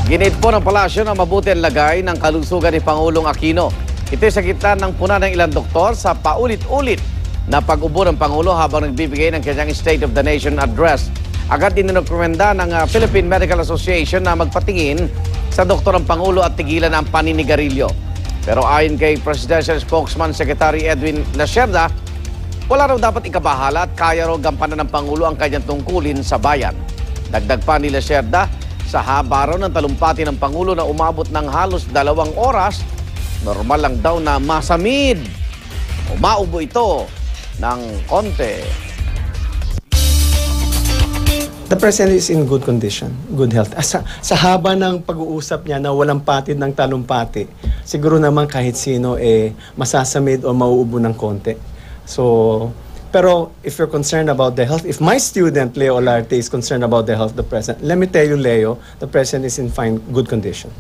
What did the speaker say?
Ginit po ng palasyo na mabuti ang lagay ng kalusugan ni Pangulong Aquino. Ito sa gitna ng puna ng ilang doktor sa paulit-ulit na pag-ubo ng Pangulo habang nagbibigay ng kanyang State of the Nation address. Agad din nirekomenda ng Philippine Medical Association na magpatingin sa doktor ng Pangulo at tigilan ang paninigarilyo. Pero ayon kay Presidential Spokesman Secretary Edwin Lacerda, wala raw dapat ikabahala at kaya raw gampanan ng Pangulo ang kanyang tungkulin sa bayan. Dagdag pa ni Lacerda, sa haba raw ng talumpati ng Pangulo na umabot ng halos 2 oras, normal lang daw na masamid o maubo ito ng konti. The President is in good condition, good health. Sa haba ng pag-uusap niya na walang patid ng talumpati, siguro naman kahit sino masasamid o mauubo ng konti. Pero if you're concerned about the health, if my student, Leo Olarte, is concerned about the health of the President, let me tell you, Leo, the President is in good condition.